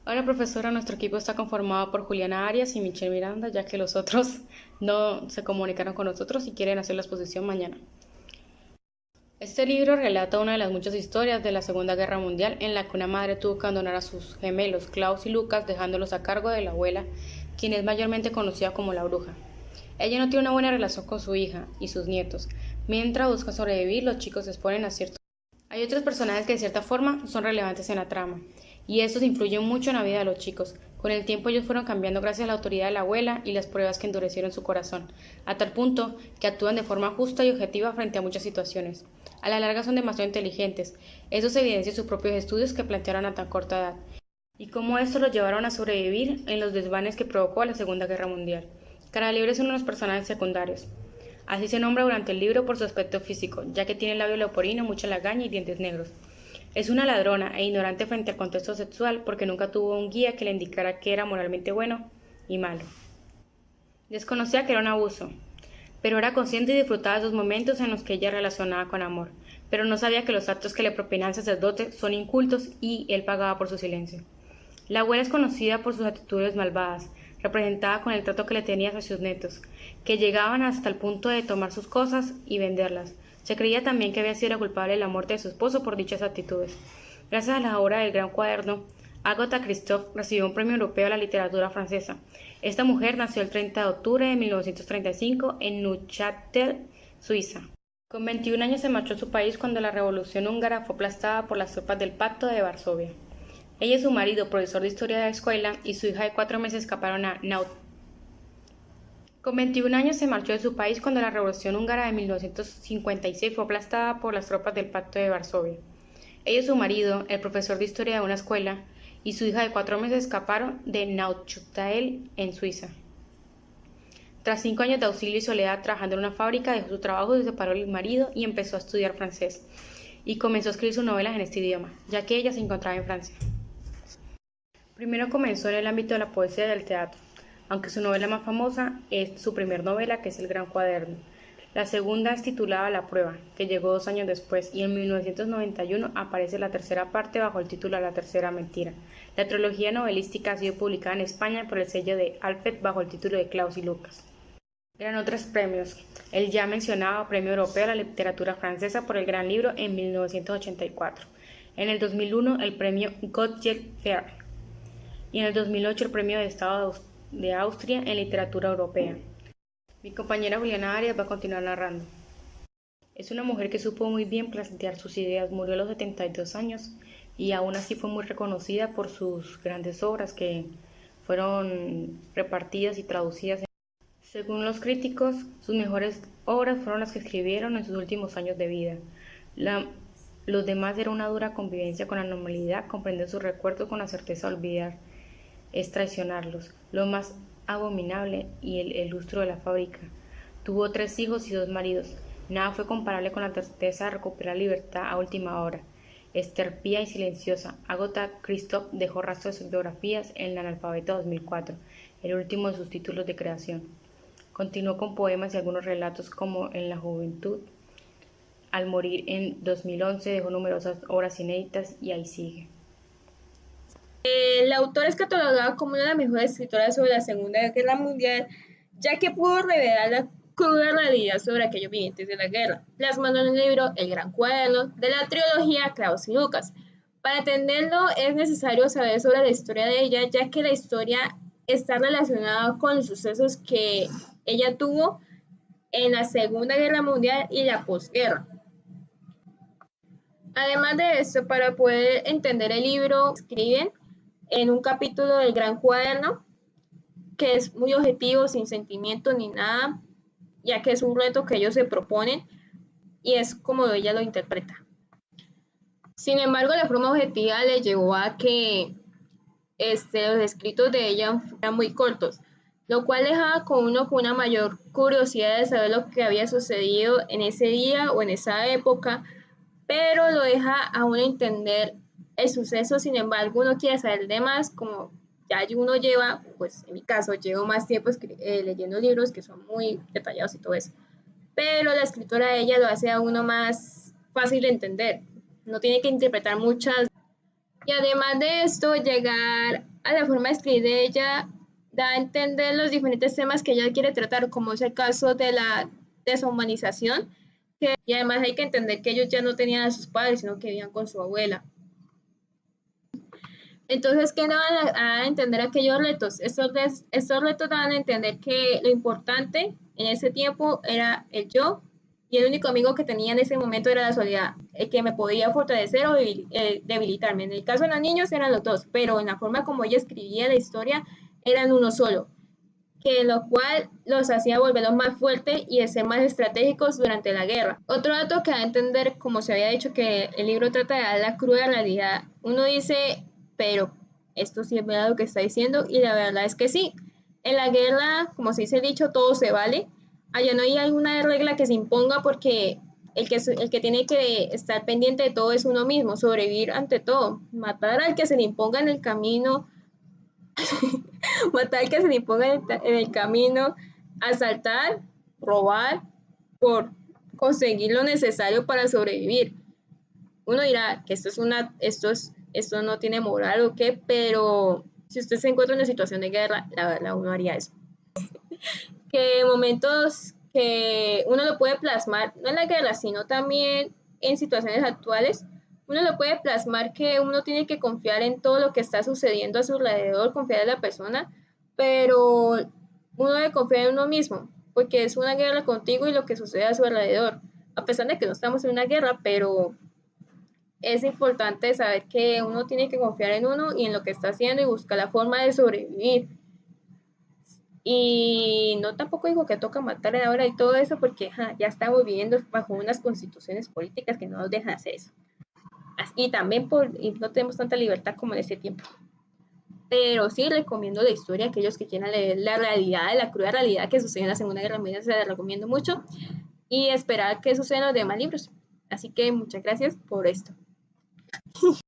Ahora, profesora, nuestro equipo está conformado por Juliana Arias y Michelle Miranda, ya que los otros no se comunicaron con nosotros y quieren hacer la exposición mañana. Este libro relata una de las muchas historias de la Segunda Guerra Mundial en la que una madre tuvo que abandonar a sus gemelos, Klaus y Lucas, dejándolos a cargo de la abuela, quien es mayormente conocida como la bruja. Ella no tiene una buena relación con su hija y sus nietos. Mientras busca sobrevivir, los chicos se exponen a ciertos. Hay otros personajes que de cierta forma son relevantes en la trama, y estos influyen mucho en la vida de los chicos. Con el tiempo ellos fueron cambiando gracias a la autoridad de la abuela y las pruebas que endurecieron su corazón, a tal punto que actúan de forma justa y objetiva frente a muchas situaciones. A la larga son demasiado inteligentes. Eso se evidencia en sus propios estudios que plantearon a tan corta edad, y cómo esto los llevaron a sobrevivir en los desvanes que provocó la Segunda Guerra Mundial. Cara Libre es uno de los personajes secundarios. Así se nombra durante el libro por su aspecto físico, ya que tiene labio leporino, mucha lagaña y dientes negros. Es una ladrona e ignorante frente al contexto sexual porque nunca tuvo un guía que le indicara qué era moralmente bueno y malo. Desconocía que era un abuso, pero era consciente y disfrutaba de esos momentos en los que ella relacionaba con amor, pero no sabía que los actos que le propinaba el sacerdote son incultos y él pagaba por su silencio. La abuela es conocida por sus actitudes malvadas, representada con el trato que le tenía hacia sus netos, que llegaban hasta el punto de tomar sus cosas y venderlas. Se creía también que había sido la culpable de la muerte de su esposo por dichas actitudes. Gracias a la obra del Gran Cuaderno, Agatha Christophe recibió un premio europeo a la literatura francesa. Esta mujer nació el 30 de octubre de 1935 en Neuchâtel, Suiza. Con 21 años se marchó a su país cuando la revolución húngara fue aplastada por las tropas del Pacto de Varsovia. Ella y su marido, profesor de historia de la escuela, y su hija de 4 meses escaparon a Naut. Con 21 años se marchó de su país cuando la revolución húngara de 1956 fue aplastada por las tropas del Pacto de Varsovia. Ella y su marido, el profesor de historia de una escuela, y su hija de 4 meses escaparon de Neuchâtel, en Suiza. Tras 5 años de auxilio y soledad trabajando en una fábrica, dejó su trabajo, se separó del marido y empezó a estudiar francés. Y comenzó a escribir sus novelas en este idioma, ya que ella se encontraba en Francia. Primero comenzó en el ámbito de la poesía y del teatro, aunque su novela más famosa es su primer novela, que es El Gran Cuaderno. La segunda es titulada La Prueba, que llegó 2 años después, y en 1991 aparece la tercera parte bajo el título La Tercera Mentira. La trilogía novelística ha sido publicada en España por el sello de Alfred bajo el título de Klaus y Lucas. Ganó 3 premios: el ya mencionado Premio Europeo a la Literatura Francesa por el Gran Libro en 1984, en el 2001 el Premio Gottlieb Fair y en el 2008 el Premio de Estado de Austria en Literatura Europea. Mi compañera Juliana Arias va a continuar narrando. Es una mujer que supo muy bien plantear sus ideas, murió a los 72 años y aún así fue muy reconocida por sus grandes obras que fueron repartidas y traducidas. Según los críticos, sus mejores obras fueron las que escribieron en sus últimos años de vida. Los demás era una dura convivencia con la normalidad, comprender sus recuerdos con la certeza de olvidar es traicionarlos. Lo más abominable y el lustro de la fábrica. Tuvo 3 hijos y 2 maridos. Nada fue comparable con la tristeza de recuperar la libertad a última hora. Esterpía y silenciosa, Agatha Christophe dejó rastro de sus biografías en El Analfabeto 2004, el último de sus títulos de creación. Continuó con poemas y algunos relatos como En la juventud. Al morir en 2011 dejó numerosas obras inéditas y ahí sigue. La autora es catalogada como una de las mejores escritoras sobre la Segunda Guerra Mundial, ya que pudo revelar la cruda realidad sobre aquellos vivientes de la guerra, plasmando en el libro El Gran Cuaderno de la trilogía Klaus y Lucas. Para entenderlo es necesario saber sobre la historia de ella, ya que la historia está relacionada con los sucesos que ella tuvo en la Segunda Guerra Mundial y la posguerra. Además de esto, para poder entender el libro, escriben en un capítulo del Gran Cuaderno, que es muy objetivo, sin sentimiento ni nada, ya que es un reto que ellos se proponen y es como ella lo interpreta. Sin embargo, la forma objetiva le llevó a que los escritos de ella fueran muy cortos, lo cual dejaba con uno con una mayor curiosidad de saber lo que había sucedido en ese día o en esa época, pero lo deja a uno entender el suceso. Sin embargo, uno quiere saber de más, como ya uno lleva, pues en mi caso, llevo más tiempo leyendo libros que son muy detallados y todo eso, pero la escritora de ella lo hace a uno más fácil de entender, no tiene que interpretar muchas Y además de esto, llegar a la forma de escribir de ella da a entender los diferentes temas que ella quiere tratar, como es el caso de la deshumanización, y además hay que entender que ellos ya no tenían a sus padres, sino que vivían con su abuela. Entonces, ¿qué daban a entender aquellos retos? Estos retos daban a entender que lo importante en ese tiempo era el yo, y el único amigo que tenía en ese momento era la soledad, el que me podía fortalecer o debilitarme. En el caso de los niños eran los dos, pero en la forma como ella escribía la historia eran uno solo, que lo cual los hacía volverlos más fuertes y de ser más estratégicos durante la guerra. Otro dato que da a entender, como se había dicho, que el libro trata de dar la cruda realidad. Uno dice, pero esto sí es verdad lo que está diciendo, y la verdad es que sí. En la guerra, como se dice el dicho, todo se vale. Allá no hay alguna regla que se imponga porque el que tiene que estar pendiente de todo es uno mismo, sobrevivir ante todo, matar al que se le imponga en el camino, matar al que se le imponga en el camino, asaltar, robar, por conseguir lo necesario para sobrevivir. Uno dirá que esto no tiene moral o qué, pero si usted se encuentra en una situación de guerra, la verdad uno haría eso. Que momentos que uno lo puede plasmar, no en la guerra, sino también en situaciones actuales, uno lo puede plasmar que uno tiene que confiar en todo lo que está sucediendo a su alrededor, confiar en la persona, pero uno debe confiar en uno mismo, porque es una guerra contigo y lo que sucede a su alrededor. A pesar de que no estamos en una guerra, pero es importante saber que uno tiene que confiar en uno y en lo que está haciendo y buscar la forma de sobrevivir. Y no tampoco digo que toca matar ahora y todo eso, porque ya estamos viviendo bajo unas constituciones políticas que no nos dejan hacer eso. Y también y no tenemos tanta libertad como en ese tiempo. Pero sí recomiendo la historia a aquellos que quieran leer la realidad, la cruda realidad que sucedió en la Segunda Guerra Mundial, se la recomiendo mucho. Y esperar que sucedan los demás libros. Así que muchas gracias por esto.